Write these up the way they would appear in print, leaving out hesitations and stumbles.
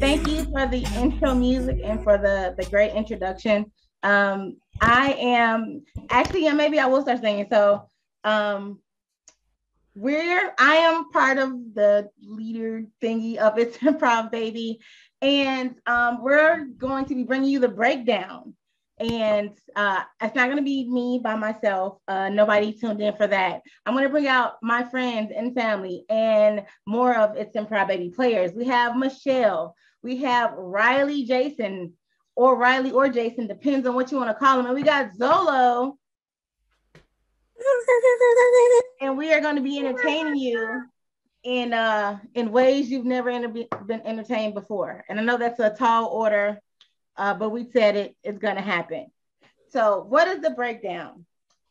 Thank you for the intro music and for the great introduction. I am actually, and maybe I will start singing. So, um, I am part of the leader thingy of It's Improv, baby, and we're going to be bringing you the breakdown. And it's not going to be me by myself. Nobody tuned in for that. I'm going to bring out my friends and family and more of It's Improv, baby players. We have Michelle. We have Riley Jason, or Riley or Jason, depends on what you want to call him. And we got Zolo. And we are going to be entertaining you in ways you've never been entertained before. And I know that's a tall order, but we said it's going to happen. So what is the breakdown?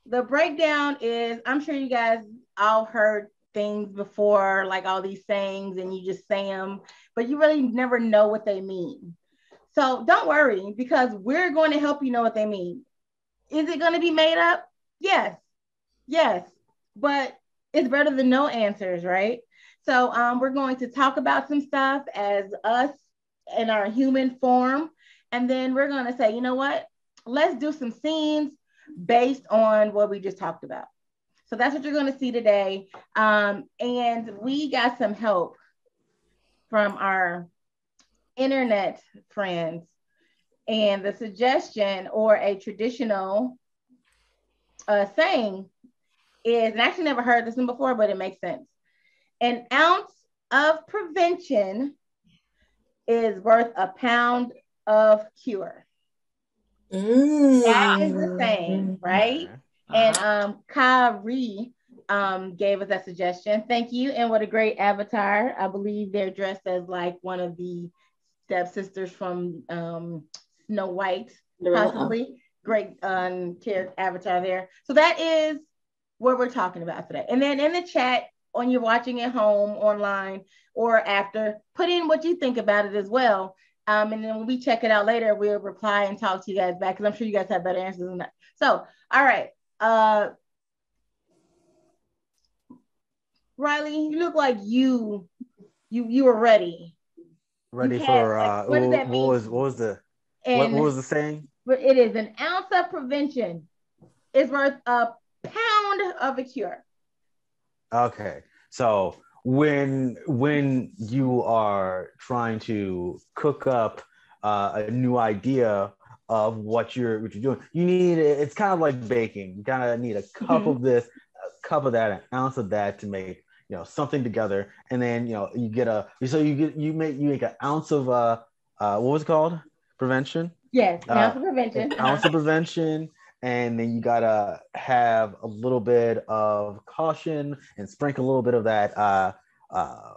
The breakdown is, I'm sure you guys all heard things before, like all these sayings, and you just say them, but you really never know what they mean. So don't worry, because we're going to help you know what they mean. Is it going to be made up? Yes. But it's better than no answers, right? So we're going to talk about some stuff as us in our human form. And then we're going to say, you know what? Let's do some scenes based on what we just talked about. So that's what you're going to see today. And we got some help from our internet friends. And the suggestion, or a traditional saying, is, and I actually never heard this one before, but it makes sense. An ounce of prevention is worth a pound of cure. That is the saying, right? And Kyrie gave us that suggestion. Thank you. And what a great avatar. I believe they're dressed as like one of the stepsisters from Snow White, possibly. Great avatar there. So that is what we're talking about today. And then in the chat, when you're watching at home, online, or after, put in what you think about it as well. And then when we check it out later, we'll reply and talk to you guys back, because I'm sure you guys have better answers than that. So, all right. Riley, you look like you were ready. Ready for like, what does that mean? What was the saying? But it is an ounce of prevention is worth a pound of a cure. Okay, so when you are trying to cook up a new idea of what you're doing, it's kind of like baking. You kind of need a cup of this, a cup of that, an ounce of that to make something together, and then you make an ounce of what was it called? Prevention. Yes, an ounce of prevention. An ounce of prevention. And then you gotta have a little bit of caution and sprinkle a little bit of that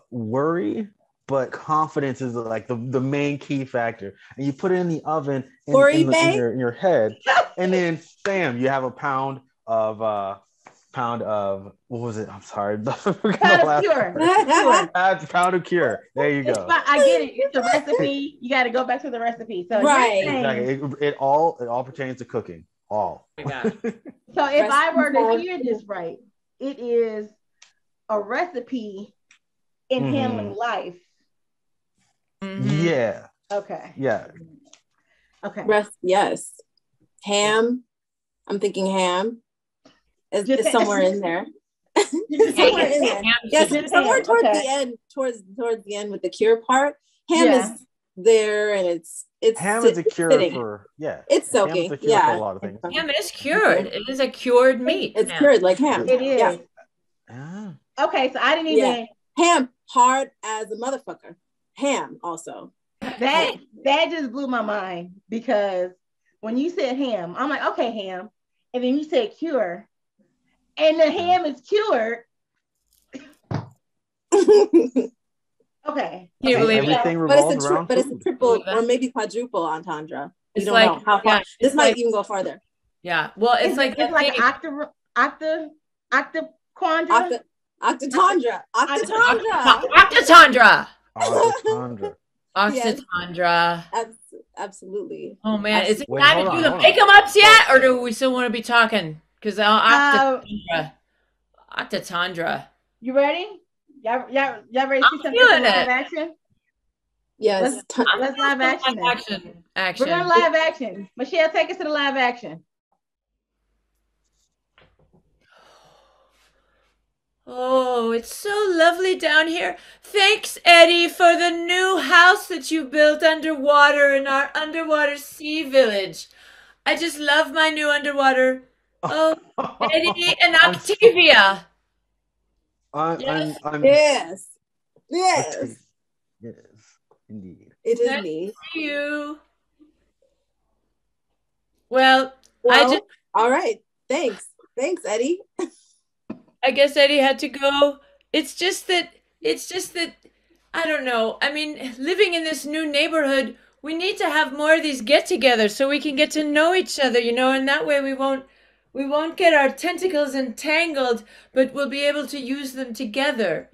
worry, but confidence is like the main key factor. And you put it in the oven in your head, and then bam, you have a pound of what was it? I'm sorry. Pound of cure. Pound of cure. There you go. I get it. It's a recipe. You got to go back to the recipe. So right. Exactly. It all pertains to cooking. All. So if I were to hear this right, it is a recipe in handling life. Yeah. Okay. Yeah. Okay. Yes. Ham. I'm thinking ham. It's somewhere in there. Somewhere in there. Yes, somewhere towards the end, towards the end with the cure part. Ham is there, and it's ham is a cure for it's soaking. For a lot of things. Ham is cured. It is a cured meat. It's cured like ham. It is. Yeah. Okay, so I didn't even ham hard as a motherfucker. Ham also. That just blew my mind, because when you said ham, I'm like, okay, ham, and then you said cure, and the ham is cured. Okay. Everything revolves around but it's a triple or maybe quadruple entendre. It's you don't know how far. This might even go farther. Yeah. Well, it's like octantandra. Octantandra. Absolutely. Oh man, is it time to do the make-em-ups yet, or do we still want to be talking? Because Octantandra. You ready? Y'all ready to see some live action? Yes. Let's live action. Action. We're gonna live action. Michelle, take us to the live action. Oh, it's so lovely down here. Thanks, Eddie, for the new house that you built underwater in our underwater sea village. I just love my new underwater. Oh, Eddie and Octavia. Yes. Yes. Yes, indeed. It is Nice me. to see you. Well, all right. Thanks, Eddie. I guess Eddie had to go. It's just that I don't know. I mean, living in this new neighborhood, we need to have more of these get-togethers so we can get to know each other, and that way we won't get our tentacles entangled, but we'll be able to use them together,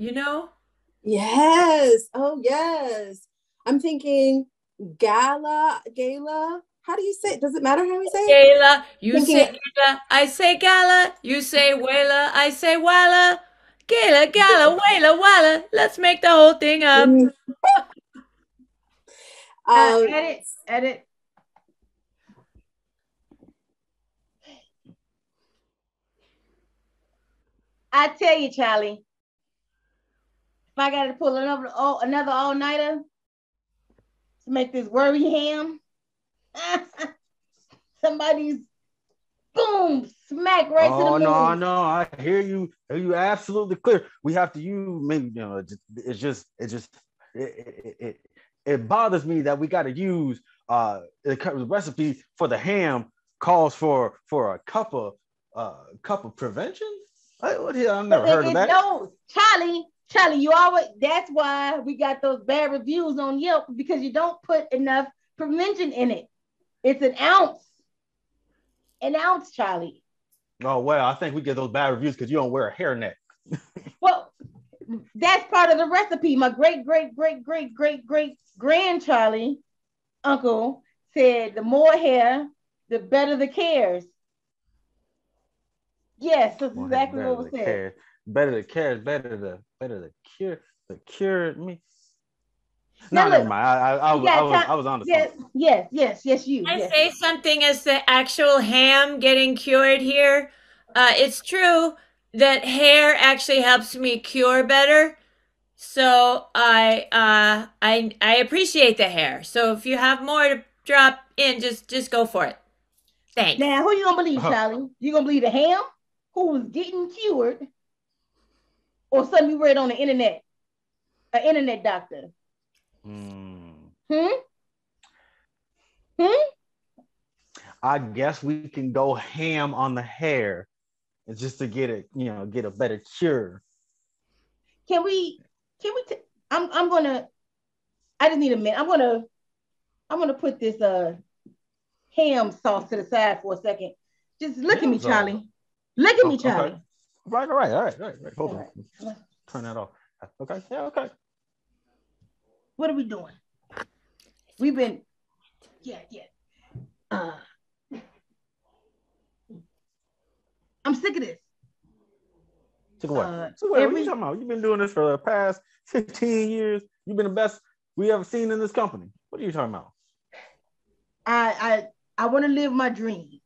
Yes. Oh, yes. I'm thinking gala. How do you say it? Does it matter how we say it? Gala. You say gala, I say gala. You say whala, I say walla. Gala, gala, whala, walla. Let's make the whole thing up. Edit. I tell you, Charlie, if I got to pull another all-nighter to make this worry ham, somebody's boom, smack right to the moon. Oh no, I hear you. You absolutely clear. We have to use maybe it bothers me that we got to use the recipe for the ham calls for a cup of prevention. I've never heard of that. No, Charlie, you always. That's why we got those bad reviews on Yelp, because you don't put enough prevention in it. It's an ounce, Charlie. Oh well, I think we get those bad reviews because you don't wear a hairnet. Well, that's part of the recipe. My great grand Charlie uncle said, the more hair, the better the cares. Yes, that's exactly what was said. Better the cares, better the cure me. No, never mind. I was on the phone. Yes, you. Can I say something as the actual ham getting cured here? It's true that hair actually helps me cure better. So I appreciate the hair. So if you have more to drop in, just go for it. Thanks. Now, who you gonna believe, Charlie? You gonna believe the ham who was getting cured, or something you read on the internet? An internet doctor. I guess we can go ham on the hair, just to get it, get a better cure. Can we? I'm gonna. I just need a minute. I'm gonna put this ham sauce to the side for a second. Just look at me, Charlie. Look at me, Charlie. Okay. Right. Hold on. Turn that off. Okay. Yeah. Okay. What are we doing? We've been. Yeah. I'm sick of this. Sick of what? What are you talking about? You've been doing this for the past 15 years. You've been the best we ever seen in this company. What are you talking about? I want to live my dream.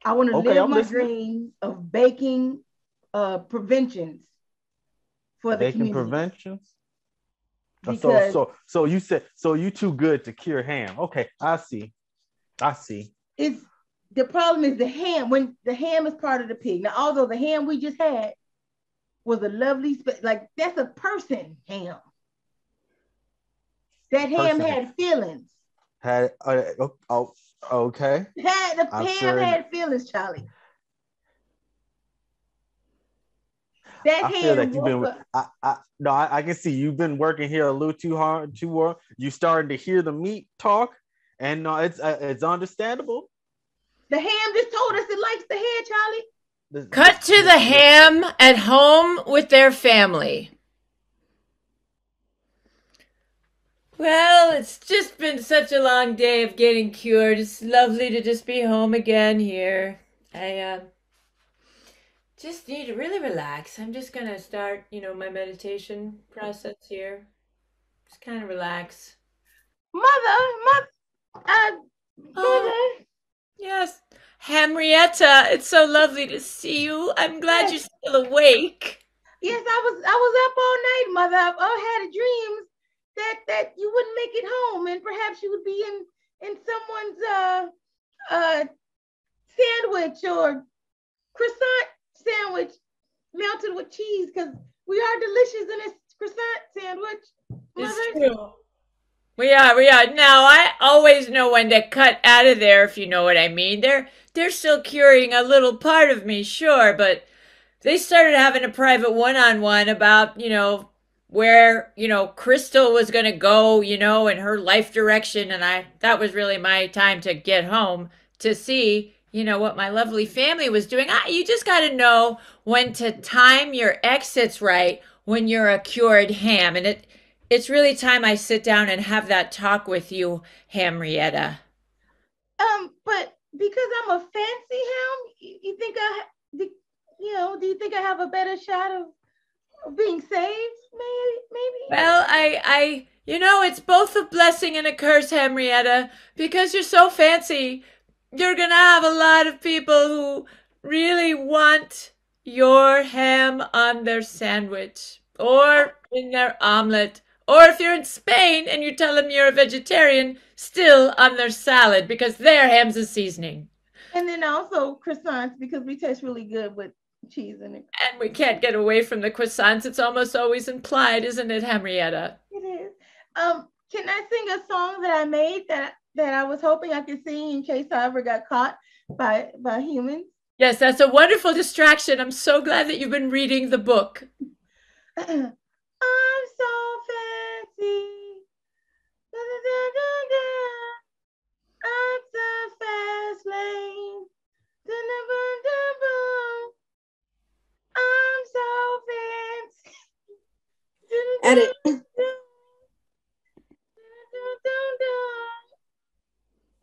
I want to live my dream of baking preventions for the community. Preventions? Because so you said, so you too good to cure ham. Okay, I see. It's the problem is the ham. When the ham is part of the pig. Now, although the ham we just had was a lovely, that's a person ham. That ham had feelings. Okay. Ham had feelings, Charlie. That I feel like you've been. I can see you've been working here a little too hard. You starting to hear the meat talk, and it's understandable. The ham just told us it likes the hair, Charlie. Cut to the ham at home with their family. Well, it's just been such a long day of getting cured. It's lovely to just be home again here. I just need to really relax. I'm just gonna start, my meditation process here. Just kind of relax. Mother. Yes. Henrietta, it's so lovely to see you. I'm glad you're still awake. Yes, I was up all night, Mother. I had dreams that you wouldn't make it home, and perhaps you would be in someone's sandwich or croissant sandwich melted with cheese, because we are delicious in a croissant sandwich, Mother. It's true. We are. Now, I always know when to cut out of there, if you know what I mean. They're still curing a little part of me, sure, but they started having a private one-on-one about, where, Crystal was going to go, in her life direction. And that was really my time to get home to see, what my lovely family was doing. You just got to know when to time your exits right when you're a cured ham. And it's really time I sit down and have that talk with you, Henrietta. But because I'm a fancy ham, you think do you think I have a better shot of being saved? Maybe. Well, it's both a blessing and a curse, Henrietta, because you're so fancy. You're gonna have a lot of people who really want your ham on their sandwich or in their omelet. Or if you're in Spain and you tell them you're a vegetarian, still on their salad, because their ham's a seasoning. And then also croissants, because we taste really good with cheese in it. And we can't get away from the croissants. It's almost always implied, isn't it, Henrietta? It is. Can I sing a song that I made that I was hoping I could sing in case I ever got caught by humans? Yes, that's a wonderful distraction. I'm so glad that you've been reading the book. I'm so fancy. Da, da, da, da, da. I'm so fast lane. Da, da, da, da, da. I'm so fancy. Da, da, Edit. da, da, da, da.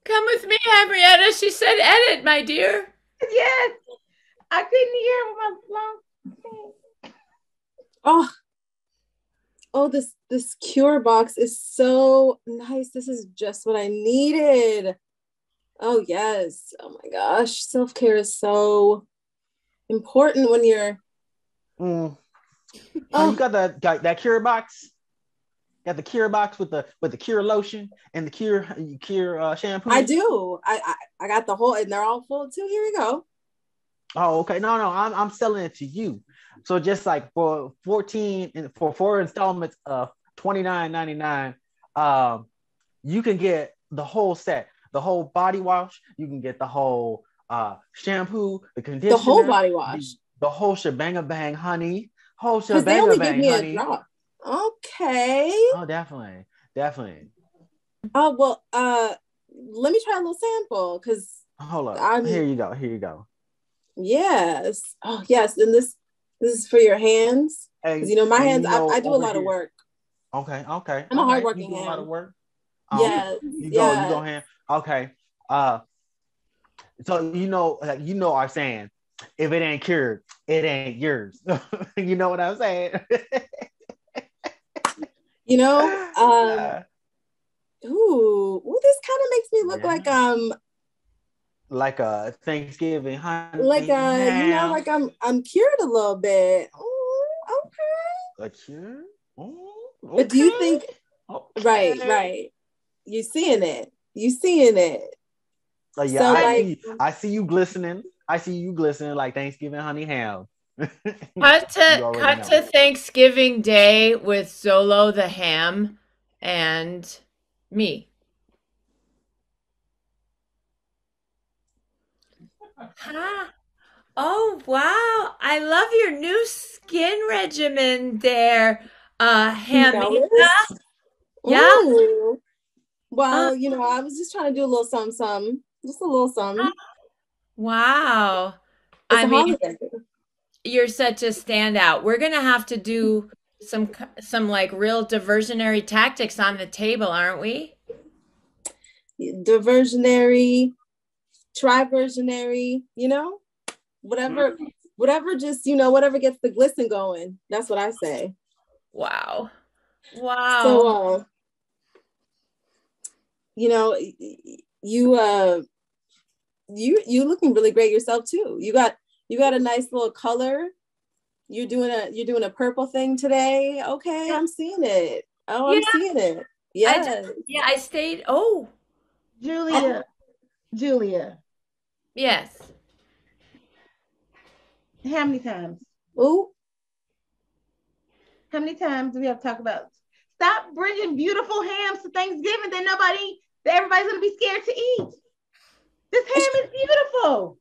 Come with me, Henrietta. She said edit, my dear. Yes. I couldn't hear with my long thing. Oh, this cure box is so nice. This is just what I needed. Oh, yes. Oh, my gosh. Self-care is so important when you're... You got that cure box? Got the cure box with the cure lotion and the cure shampoo? I do. I got the whole, and they're all full too. Here we go. Oh, okay. No, I'm selling it to you. So just like for 4 installments of $29.99, you can get the whole set, the whole body wash. You can get the whole shampoo, the conditioner, the whole body wash, the whole shebang bang, honey, whole because shebang they only bang, give me honey. a drop. Okay. Oh, definitely. Oh well, let me try a little sample because hold up. Here you go. Yes. Oh yes, and this is for your hands. Because my hands, I do a lot of work. Okay. I'm a hardworking hand. A lot of work. Yes. You go hand. Okay. So our saying, if it ain't cured, it ain't yours. You know what I'm saying? This kind of makes me look like a Thanksgiving honey. Like like I'm cured a little bit. Ooh, okay. A cure? Ooh, okay. But do you think right. You seeing it. Yeah, so I see you glistening. Like Thanksgiving honey ham. Cut to Thanksgiving Day with Zolo the ham and me. Oh wow! I love your new skin regimen there, Hamida. Yeah. Ooh. Well, I was just trying to do a little something, just a little something. Wow! I mean, you're such a standout. We're gonna have to do some like real diversionary tactics on the table, aren't we? Diversionary, triversionary, whatever whatever, just, you know, whatever gets the glisten going. That's what I say. Wow. Wow. So, you know, you looking really great yourself too. You got a nice little color. You're doing a purple thing today. Okay, I'm seeing it. Oh, I'm seeing it. Yeah. I stayed. Oh, Julia. yes. How many times? Oh. How many times do we have to talk about? Stop bringing beautiful hams to Thanksgiving that everybody's gonna be scared to eat. This ham is beautiful.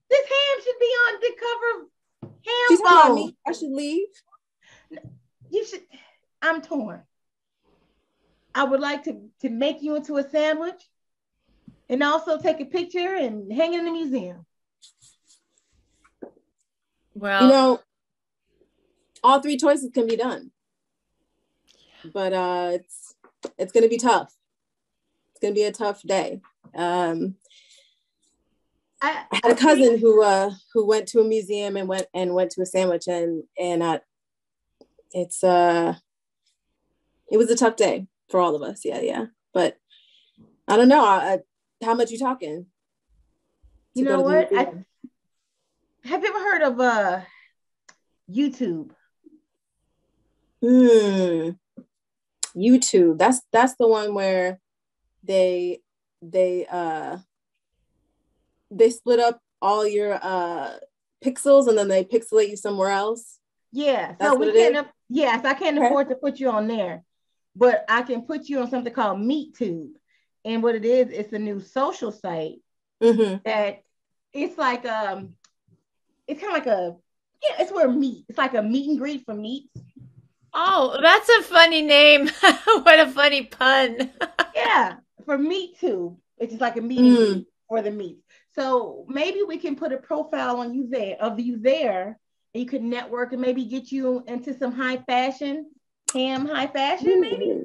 This ham should be on the cover of Ham She's telling Bowl. me I should leave. You should. I'm torn. I would like to make you into a sandwich and also take a picture and hang it in the museum. Well, you know, all three choices can be done, but it's going to be tough. It's going to be a tough day. I had a cousin who went to a museum and went to a sandwich, and it was a tough day for all of us. Yeah. But I don't know. How much you talking? You know what? Have you ever heard of YouTube? YouTube. That's the one where they split up all your pixels and then they pixelate you somewhere else. Yeah. So we can't. Yes, I can't afford to put you on there, but I can put you on something called MeetTube. And what it is, it's a new social site that it's like it's kind of like it's where it's like a meet and greet for meats. Oh, that's a funny name. What a funny pun. Yeah, for MeetTube, it's just like a meet and greet for the meats. So maybe we can put a profile on you there and you could network and maybe get you into some high fashion, maybe.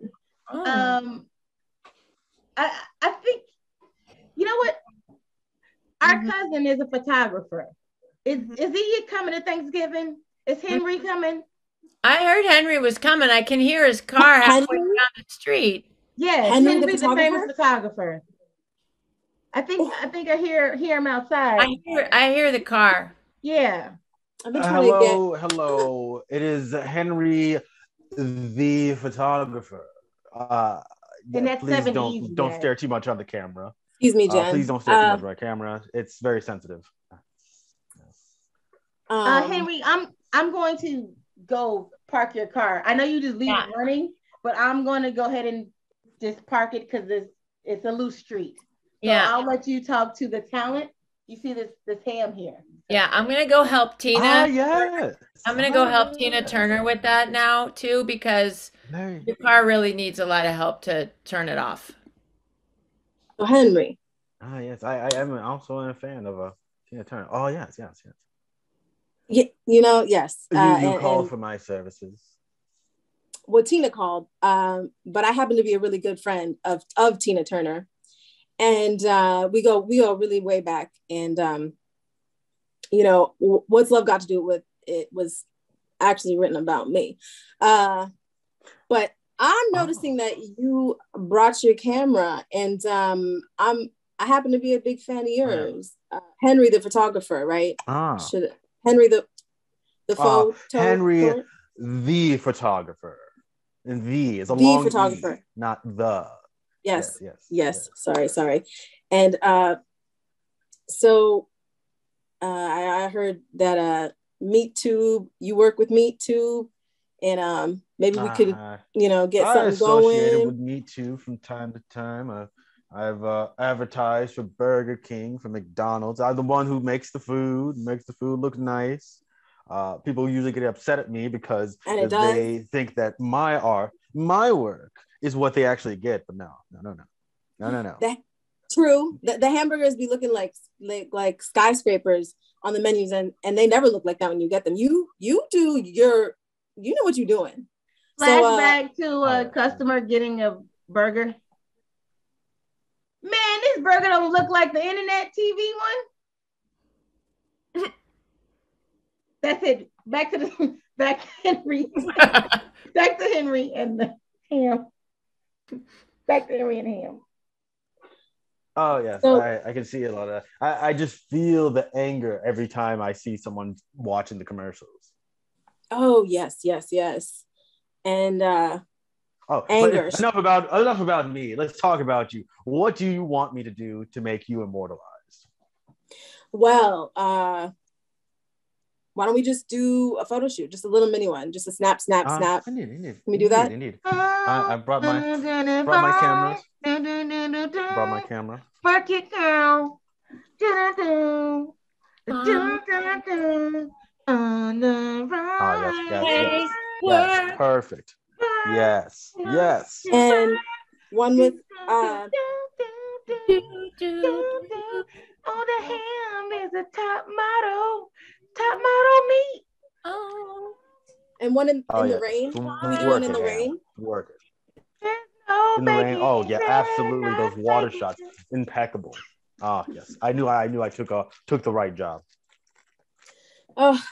Oh. I think, you know what? Our cousin is a photographer. Is he coming to Thanksgiving? Is Henry coming? I heard Henry was coming. I can hear his car halfway down the street. Yes, Henry the famous photographer. I think I hear him outside. I hear the car. Yeah. Hello. It is Henry the photographer. And that's please don't stare too much on the camera. Excuse me, Jen. Please don't stare too much on the camera. It's very sensitive. Henry, I'm going to go park your car. I know you just leave it running, but I'm going to go ahead and just park it because it's a loose street. So I'll let you talk to the talent. You see this ham here. Yeah, I'm gonna go help Tina. Yes. I'm gonna go help Tina Turner with that now too, because the car really needs a lot of help to turn it off. So Henry. Yes, I am also a fan of Tina Turner. Oh yes. Yeah, you know, yes. You called for my services. Well, Tina called, but I happen to be a really good friend of Tina Turner, and we go really way back. And you know, what's love got to do with it was actually written about me. But I'm noticing that you brought your camera, and I happen to be a big fan of yours, Henry the photographer, right? Henry the Henry the photographer, and the is a long photographer, E, not the. Yes. Sorry. And so I heard that MeetTube, you work with MeetTube, and maybe we could get something going. Associated with MeetTube from time to time. I've advertised for Burger King, for McDonald's. I'm the one who makes the food look nice. People usually get upset at me because they think that my work is what they actually get, but no. That's true. The hamburgers be looking like skyscrapers on the menus, and they never look like that when you get them. You know what you're doing. Flashback to a customer getting a burger. Man, this burger don't look like the internet TV one. That's it. Back to Henry. Back to Henry and the ham. Back to Henry and ham. Oh yes, So- I can see a lot of that. I just feel the anger every time I see someone watching the commercials. Oh yes. And Oh, anger. but enough about me. Let's talk about you. What do you want me to do to make you immortalized? Well, why don't we just do a photo shoot? Just a little mini one. Just a snap. Indeed. Can we do that? Indeed. I brought my cameras. Brought my camera. Work it, girl. On the Oh yes. Work. Perfect. Yes. And one with Oh, the ham is a top model meat. Oh. and one in Oh, the yeah. rain. Can we do Work one in it, the man. rain? Work it. No, In the rain. baby, Oh yeah, there's absolutely. Those water nothing. shots, impeccable. Oh yes, I knew I took the right job. Oh,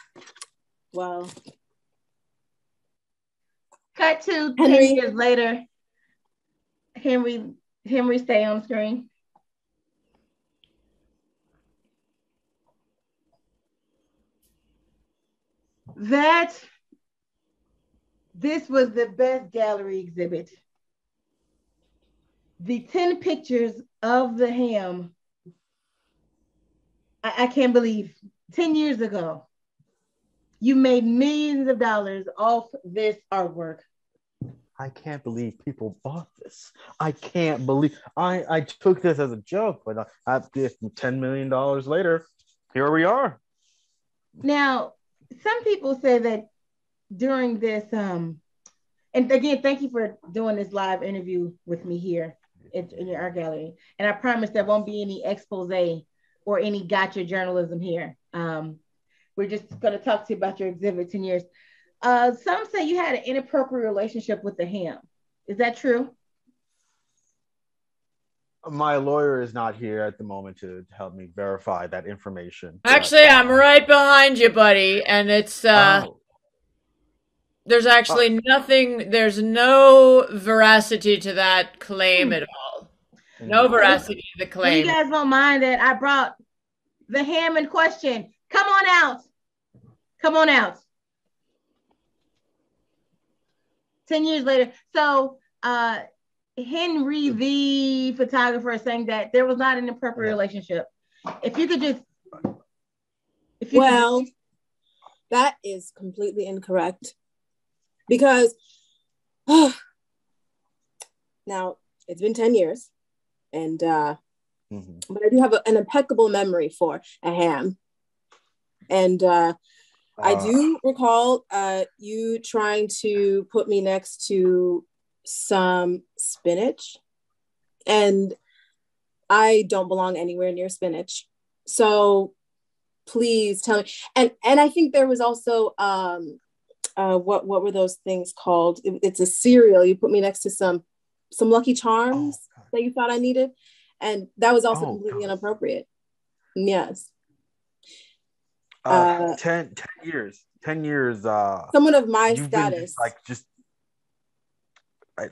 well. Cut to 10 Henry. years later. Henry stay on screen. This was the best gallery exhibit. The 10 pictures of the ham. I can't believe 10 years ago, you made millions of dollars off this artwork. I can't believe people bought this. I can't believe I took this as a joke, but $10 million later, here we are. Now, some people say that during this, and again, thank you for doing this live interview with me here in your art gallery. And I promise there won't be any expose or any gotcha journalism here. We're just going to talk to you about your exhibit 10 years. Some say you had an inappropriate relationship with the ham. Is that true? My lawyer is not here at the moment to help me verify that information. Actually, I'm right behind you, buddy. And it's there's actually nothing. There's no veracity to that claim at all. No veracity to the claim. So you guys don't mind that I brought the ham in question. Come on out. Come on out. 10 years later. So Henry, the photographer, is saying that there was not an appropriate relationship. If you could just... that is completely incorrect. Because now it's been 10 years. And but I do have an impeccable memory for a ham. And I do recall you trying to put me next to some spinach, and I don't belong anywhere near spinach. So please tell me. And I think there was also what were those things called? It's a cereal. You put me next to some Lucky Charms that you thought I needed, and that was also completely inappropriate. Yes. 10 years. Someone of my status.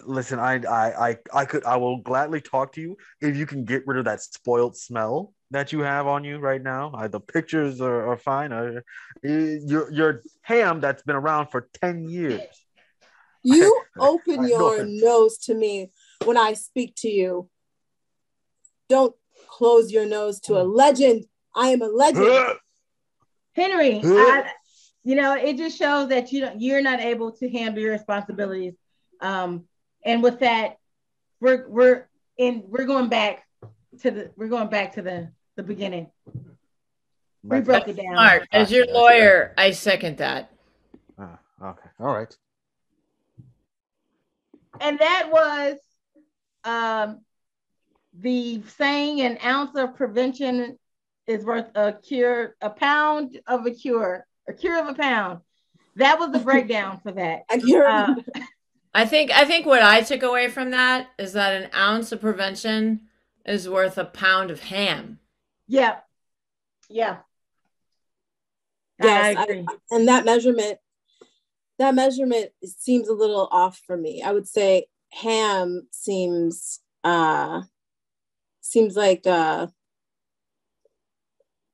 Listen, I will gladly talk to you if you can get rid of that spoiled smell that you have on you right now. The pictures are fine. Your ham that's been around for 10 years. You open your nose to me when I speak to you. Don't close your nose to a legend. I am a legend. Henry, it just shows that you're not able to handle your responsibilities. And with that, we're going back to the beginning. We broke it down. Smart. As your lawyer, I second that. Okay. All right. And that was the saying, an ounce of prevention is worth a pound of a cure of a pound. That was the breakdown for that. I think what I took away from that is that an ounce of prevention is worth a pound of ham. Yeah. Yes, and that measurement seems a little off for me. I would say ham seems like a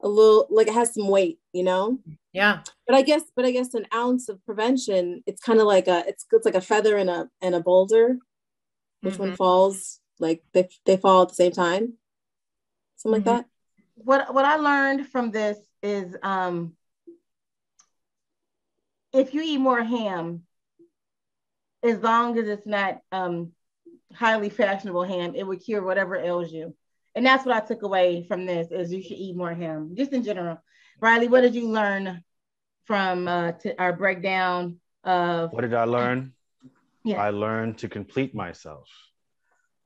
little, like it has some weight, you know? Yeah. But I guess an ounce of prevention, it's kind of like it's like a feather in a boulder. Which one falls? Like they fall at the same time? Something like that. What I learned from this is if you eat more ham, as long as it's not highly fashionable ham, it would cure whatever ails you. And that's what I took away from this, is you should eat more ham, just in general. Riley, what did you learn from our breakdown of... What did I learn? Yeah. I learned to complete myself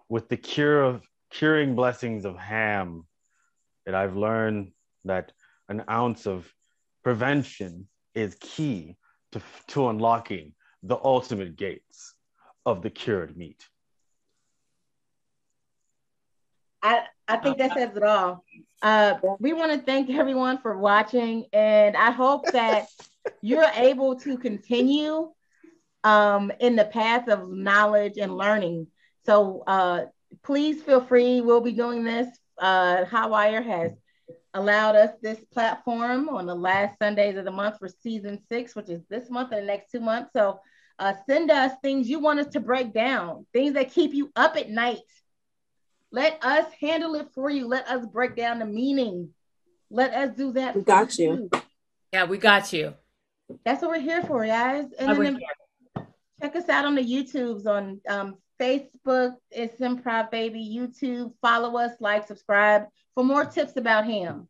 with the curing blessings of ham. That I've learned that an ounce of prevention is key to unlocking the ultimate gates of the cured meat. I think that says it all. We want to thank everyone for watching, and I hope that you're able to continue in the path of knowledge and learning. So please feel free. We'll be doing this. Hotwire has allowed us this platform on the last Sundays of the month for season 6, which is this month and the next 2 months. So send us things you want us to break down, things that keep you up at night. Let us handle it for you. Let us break down the meaning. Let us do that. We got you. Yeah, we got you. That's what we're here for, guys. And then check us out on the YouTubes, on Facebook. It's Improv Baby. YouTube. Follow us, like, subscribe for more tips about ham.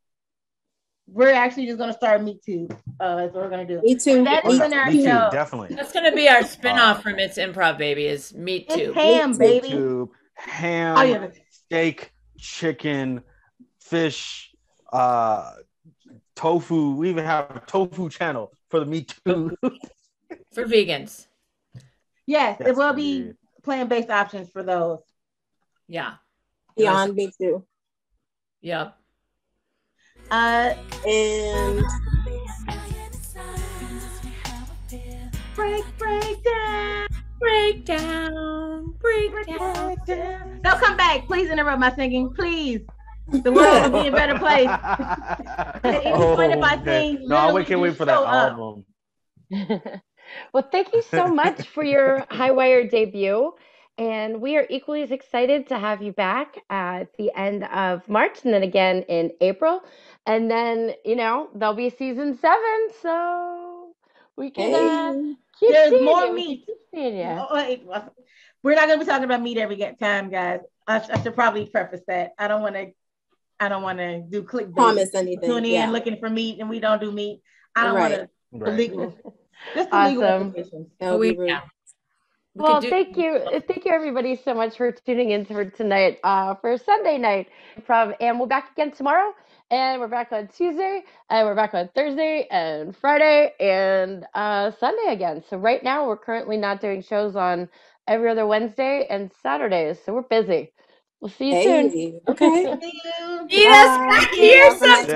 We're actually just going to start Meat Tube. That's what we're going to do. Me too. That's Me too, definitely. That's going to be our spinoff from It's Improv Baby, is Meat Tube. It's ham, baby. YouTube, ham, steak, chicken, fish, tofu. We even have a tofu channel for the Meat Tube. For vegans. Yes, it will be plant-based options for those. Yeah. Beyond Me Too. Yep. And breakdown. Don't come back. Please interrupt my singing. Please. The world will be a better place. At any point, if I sing, no, I can't wait for that album. Well, thank you so much for your Highwire debut. And we are equally as excited to have you back at the end of March and then again in April. And then, there'll be season 7. So we can keep There's seeing more you. meat. Keep seeing you. We're not going to be talking about meat every time, guys. I should probably preface that. I don't want to do clickbait. Promise anything. Tune in looking for meat and we don't do meat. I don't want to legal. Just the legal implications. Well, thank you everybody so much for tuning in for tonight for Sunday night improv, and we're back again tomorrow, and we're back on Tuesday, and we're back on Thursday and Friday and Sunday again. So right now we're currently not doing shows on every other Wednesday and Saturdays, so we're busy. We'll see you soon. Okay. See you. Meet us back here sometime.